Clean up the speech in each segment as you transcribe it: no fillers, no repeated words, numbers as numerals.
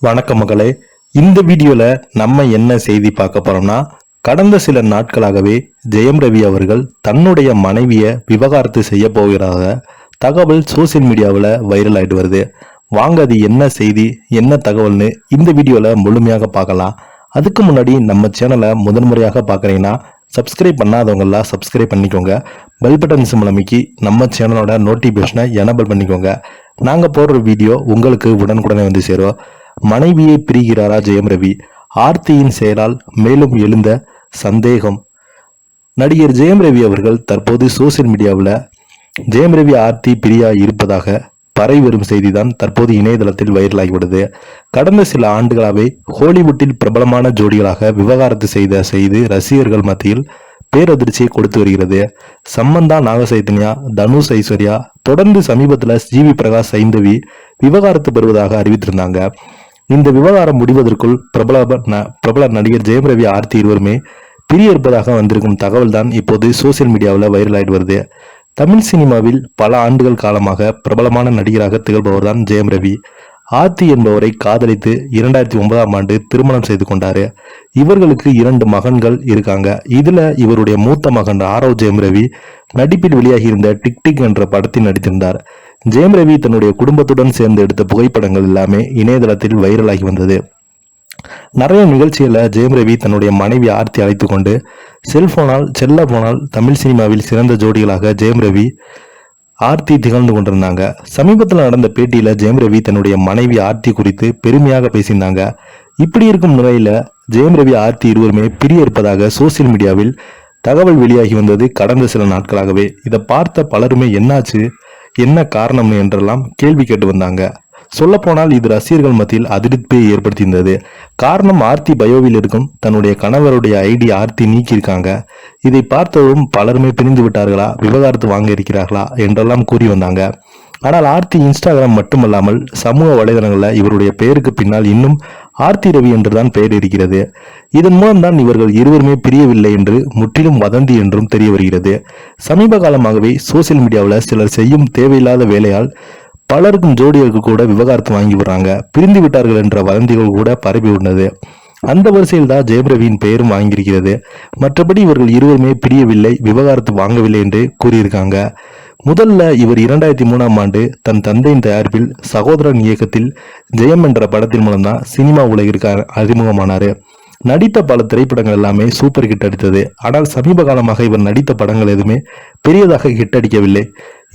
வணக்கம் மகளே. இந்த வீடியோல நம்ம என்ன செய்தி பார்க்க போறோம்னா, கடந்த சில நாட்களாகவே ஜெயம் ரவி அவர்கள் தன்னுடைய மனைவியை விவாகரத்து செய்ய போகிறதாக தகவல் சோசியல் மீடியாவில் வைரல் ஆயிட்டு வருது. வாங்க அது என்ன செய்தி, என்ன தகவல்னு இந்த வீடியோல முழுமையாக பார்க்கலாம். அதுக்கு முன்னாடி நம்ம சேனலை முதன்முறையாக பார்க்குறீங்கன்னா சப்ஸ்கிரைப் பண்ணாதவங்கெல்லாம் சப்ஸ்கிரைப் பண்ணிக்கோங்க. பெல் பட்டன் சிம்பல் அமைக்கி நம்ம சேனலோட நோட்டிபிகேஷனை எனபிள் பண்ணிக்கோங்க. நாங்கள் போடுற வீடியோ உங்களுக்கு உடனுக்குடனே வந்து சேரும். மனைவியை பிரிகிறாரா ஜெயம் ரவி? ஆர்த்தியின் செயலால் மேலும் எழுந்த சந்தேகம். நடிகர் ஜெயம் ரவி அவர்கள் தற்போது சோசியல் மீடியாவில் ஜெயம் ரவி ஆர்த்தி பிரியா இருப்பதாக பரவி வரும் செய்திதான் தற்போது இணையதளத்தில் வைரலாகிவிடுது. கடந்த சில ஆண்டுகளாகவே ஹாலிவுட்டில் பிரபலமான ஜோடிகளாக விவாகரத்து செய்து ரசிகர்கள் மத்தியில் பேரதிர்ச்சியை கொடுத்து வருகிறது. சம்மந்தா நாகசைத்தன்யா, தனுஷ் ஐஸ்வர்யா, தொடர்ந்து சமீபத்தில் ஜிவி பிரகாஷ் சைந்தவி விவாகரத்து பெறுவதாக அறிவித்திருந்தாங்க. இந்த விவகாரம் முடிவதற்குள் பிரபல நடிகர் ஜெயம் ரவி ஆர்த்தி இருவருமே பிரிய இருப்பதாக வந்திருக்கும் தகவல் தான் இப்போது சோசியல் மீடியாவில் வைரல் ஆயிட்டு வருது. தமிழ் சினிமாவில் பல ஆண்டுகள் காலமாக பிரபலமான நடிகராக திகழ்பவர் தான் ஜெயம் ரவி. ஆர்த்தி என்பவரை காதலித்து 2009ஆம் ஆண்டு திருமணம் செய்து கொண்டாரு. இவர்களுக்கு 2 மகன்கள் இருக்காங்க. இதுல இவருடைய மூத்த மகன் ஆரவ் ஜெயம் ரவி நடிப்பில் வெளியாகி இருந்த டிக் டிக் என்ற படத்தில் நடித்திருந்தார். ஜெயம் ரவி தன்னுடைய குடும்பத்துடன் சேர்ந்து எடுத்த புகைப்படங்கள் எல்லாமே இணையதளத்தில் வைரலாகி வந்தது. நிறைய நிகழ்ச்சிகளை ஜெயம் ரவி தன்னுடைய மனைவி ஆர்த்தி அழைத்து கொண்டு செல்ல போனால் தமிழ் சினிமாவில் சிறந்த ஜோடிகளாக ஜெயம் ரவி ஆர்த்தி திகழ்ந்து கொண்டிருந்தாங்க. சமீபத்தில் நடந்த பேட்டியில ஜெயம் ரவி தன்னுடைய மனைவி ஆர்த்தி குறித்து பெருமையாக பேசியிருந்தாங்க. இப்படி இருக்கும் நிலையில ஜெயம் ரவி ஆர்த்தி இருவருமே பிரிய இருப்பதாக சோசியல் மீடியாவில் தகவல் வெளியாகி வந்தது கடந்த சில நாட்களாகவே. இதை பார்த்த பலருமே என்னாச்சு, என்ன காரணம் என்றெல்லாம் கேள்வி கேட்டு வந்தாங்க. சொல்லப்போனால் இது ரசிகர்கள் மத்தியில் அதிருப்தியை ஏற்படுத்தியிருந்தது. காரணம், ஆர்த்தி பயோவில் இருக்கும் தன்னுடைய கணவருடைய ஐடி ஆர்த்தி நீக்கியிருக்காங்க. இதை பார்த்ததும் பலருமே பிரிந்து விட்டார்களா, விவகாரத்து வாங்க இருக்கிறார்களா என்றெல்லாம் கூறி வந்தாங்க. ஆனால் ஆர்த்தி இன்ஸ்டாகிராம் மட்டுமல்லாமல் சமூக வலைதளங்களில் இவருடைய பெயருக்கு பின்னால் இன்னும் ஆர்த்தி ரவி என்றுதான் பெயர் இருக்கிறது. இதன் மூலம்தான் இவர்கள் இருவருமே பிரியவில்லை என்று முற்றிலும் வதந்தி என்றும் தெரிய வருகிறது. சமீப காலமாகவே சோசியல் மீடியாவில் சிலர் செய்யும் தேவையில்லாத வேலையால் பலருக்கும் ஜோடிகளுக்கு கூட விவகாரத்து வாங்கி விடுறாங்க. பிரிந்து விட்டார்கள் என்ற வதந்திகள் கூட பரப்பி உள்ளது. அந்த வரிசையில் தான் ஜெயம் ரவியின் பெயரும் வாங்கியிருக்கிறது. மற்றபடி இவர்கள் இருவருமே பிரியவில்லை, விவகாரத்து வாங்கவில்லை என்று கூறியிருக்காங்க. முதல்ல இவர் 2003ஆம் ஆண்டு தன் தந்தையின் தயாரிப்பில் சகோதரன் இயக்கத்தில் ஜெயம் என்ற படத்தின் மூலம்தான் சினிமா உலகிற்கு அறிமுகமானார். நடித்த பல திரைப்படங்கள் எல்லாமே சூப்பர் ஹிட் அடித்தது. ஆனால் சமீப காலமாக இவர் நடித்த படங்கள் எதுவுமே பெரியதாக ஹிட் அடிக்கவில்லை.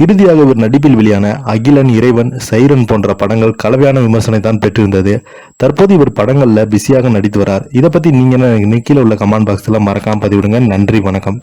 இறுதியாக இவர் நடிப்பில் வெளியான அகிலன், இறைவன், சைரன் போன்ற படங்கள் கலவையான விமர்சனை தான் பெற்றிருந்தது. தற்போது இவர் படங்கள்ல பிஸியாக நடித்து வரார். இதை பத்தி நீங்க கீழே உள்ள கமெண்ட் பாக்ஸ்ல மறக்காம பதிவிடுங்க. நன்றி, வணக்கம்.